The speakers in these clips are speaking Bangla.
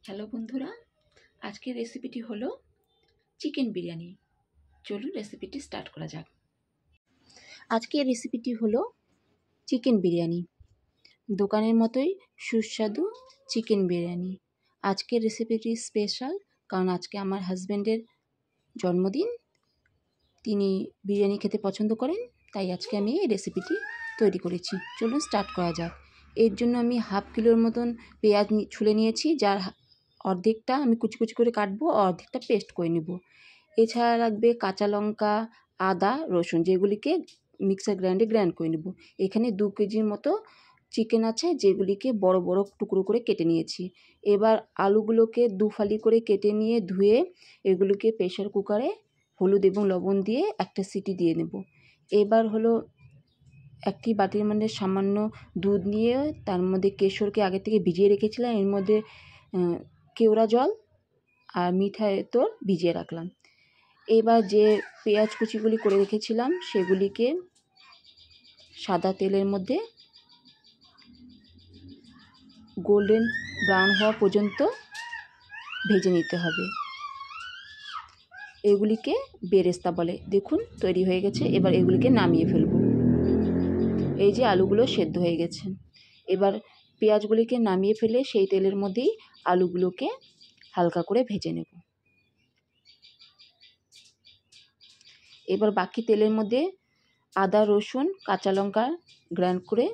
হ্যালো বন্ধুরা, আজকের রেসিপিটি হলো চিকেন বিরিয়ানি। চলুন রেসিপিটি স্টার্ট করা যাক। আজকের রেসিপিটি হলো চিকেন বিরিয়ানি, দোকানের মতোই সুস্বাদু চিকেন বিরিয়ানি। আজকের রেসিপিটি স্পেশাল কারণ আজকে আমার হাজব্যান্ডের জন্মদিন। তিনি বিরিয়ানি খেতে পছন্দ করেন, তাই আজকে আমি এই রেসিপিটি তৈরি করেছি। চলুন স্টার্ট করা যাক। এর জন্য আমি হাফ কিলোর মতন পেঁয়াজ ছুলে নিয়েছি, যার অর্ধেকটা আমি কুচি কুচি করে কাটবো, অর্ধেকটা পেস্ট করে নেব। এছাড়া লাগবে কাঁচা লঙ্কা, আদা, রসুন, যেগুলিকে মিক্সার গ্রাইন্ডে গ্রাইন্ড করে নেব। এখানে 2 কেজির মতো চিকেন আছে, যেগুলিকে বড় বড় টুকরো করে কেটে নিয়েছি। এবার আলুগুলোকে 2 ফালি করে কেটে নিয়ে ধুয়ে এগুলোকে প্রেশার কুকারে হলুদ এবং লবণ দিয়ে একটা সিটি দিয়ে নেব। এবার হলো একটি বাটির মধ্যে সামান্য দুধ নিয়ে তার মধ্যে কেশরকে আগে থেকে ভিজিয়ে রেখেছিলাম, এর মধ্যে কেওড়া জল আর মিঠাই তোর ভিজিয়ে রাখলাম। এবার যে পেঁয়াজ কুচিগুলি করে রেখেছিলাম সেগুলিকে সাদা তেলের মধ্যে গোল্ডেন ব্রাউন হওয়া পর্যন্ত ভেজে নিতে হবে। এগুলিকে বেরেস্তা বলে। দেখুন তৈরি হয়ে গেছে। এবার এগুলিকে নামিয়ে ফেলব। এই যে আলুগুলো সেদ্ধ হয়ে গেছে। এবার পেঁয়াজগুলিকে নামিয়ে ফেলে সেই তেলের মধ্যেই আলুগুলোকে হালকা করে ভেজে নেব। এবার বাকি তেলের মধ্যে আদা, রসুন, কাঁচা লঙ্কা গ্রাইন্ড করে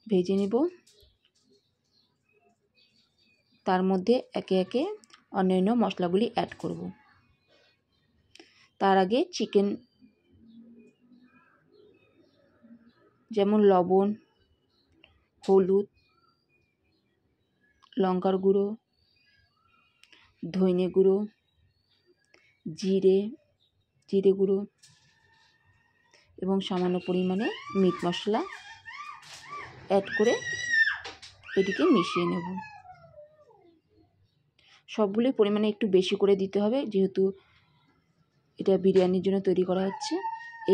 ভেজে নেব। তার মধ্যে একে একে অন্যান্য মশলাগুলি অ্যাড করব। তার আগে চিকেন, যেমন লবণ, হলুদ, লঙ্কার গুঁড়ো, ধনে গুঁড়ো, জিরে গুঁড়ো এবং সামান্য পরিমাণে মিট মশলা অ্যাড করে এটিকে মিশিয়ে নেব। সবগুলি পরিমাণে একটু বেশি করে দিতে হবে, যেহেতু এটা বিরিয়ানির জন্য তৈরি করা হচ্ছে।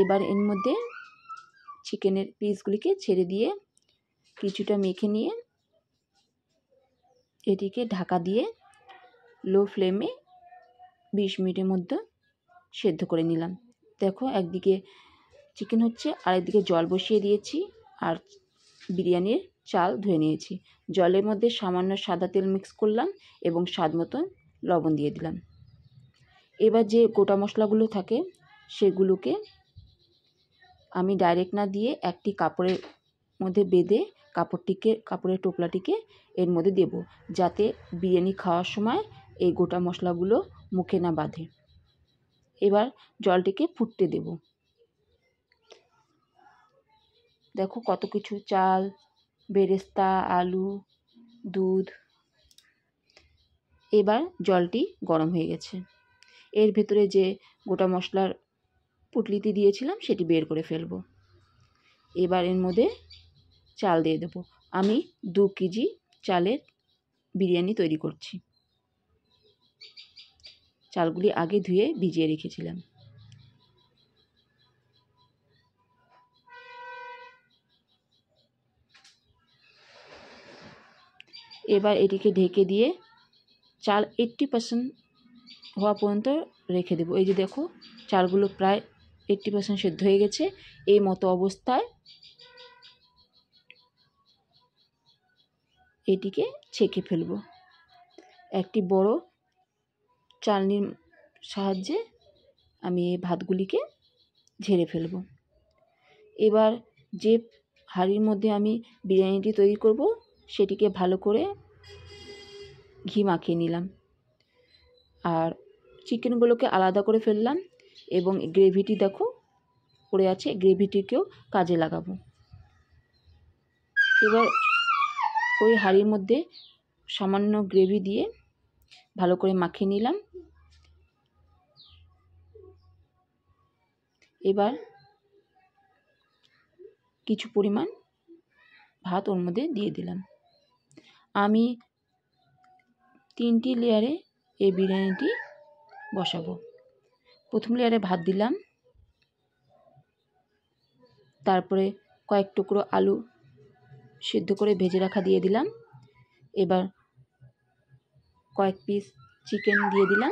এবার এর মধ্যে চিকেনের পিসগুলিকে ছেড়ে দিয়ে কিছুটা মেখে নিয়ে এটিকে ঢাকা দিয়ে লো ফ্লেমে 20 মিনিটের মধ্যে সেদ্ধ করে নিলাম। দেখো একদিকে চিকেন হচ্ছে, আরেকদিকে জল বসিয়ে দিয়েছি আর বিরিয়ানির চাল ধুয়ে নিয়েছি। জলের মধ্যে সামান্য সাদা তেল মিক্স করলাম এবং স্বাদ মতন লবণ দিয়ে দিলাম। এবার যে গোটা মশলাগুলো থাকে সেগুলোকে আমি ডাইরেক্ট না দিয়ে একটি কাপড়ের মধ্যে বেঁধে কাপড়ের টোপলাটিকে এর মধ্যে দেব, যাতে বিরিয়ানি খাওয়ার সময় এই গোটা মশলাগুলো মুখে না বাঁধে। এবার জলটিকে ফুটতে দেব। দেখো কত কিছু, চাল, বেরেস্তা, আলু, দুধ। এবার জলটি গরম হয়ে গেছে। এর ভেতরে যে গোটা মশলার পুটলিতে দিয়েছিলাম সেটি বের করে ফেলব। এবার এর মধ্যে চাল দিয়ে দেব। আমি 2 কেজি চালের বিরিয়ানি তৈরি করছি। চালগুলি আগে ধুয়ে ভিজিয়ে রেখেছিলাম। এবার এটিকে ঢেকে দিয়ে চাল 80% হওয়া পর্যন্ত রেখে দেব। এই যে দেখো চালগুলো প্রায় 80% সেদ্ধ হয়ে গেছে। এই মতো অবস্থায় এটিকে ছেঁকে ফেলব। একটি বড় চালনির সাহায্যে আমি এই ভাতগুলিকে ঝেড়ে ফেলব। এবার যে হাঁড়ির মধ্যে আমি বিরিয়ানিটি তৈরি করব সেটিকে ভালো করে ঘি মাখিয়ে নিলাম আর চিকেনগুলোকে আলাদা করে ফেললাম এবং গ্রেভিটি দেখো পড়ে আছে, গ্রেভিটিকেও কাজে লাগাবো। এবার ওই হাঁড়ির মধ্যে সামান্য গ্রেভি দিয়ে ভালো করে মাখিয়ে নিলাম। এবার কিছু পরিমাণ ভাত ওর মধ্যে দিয়ে দিলাম। আমি 3টি লেয়ারে এই বিরিয়ানিটি বসাবো। প্রথম লেয়ারে ভাত দিলাম, তারপরে কয়েক টুকরো আলু সিদ্ধ করে ভেজে রাখা দিয়ে দিলাম, এবার কয়েক পিস চিকেন দিয়ে দিলাম।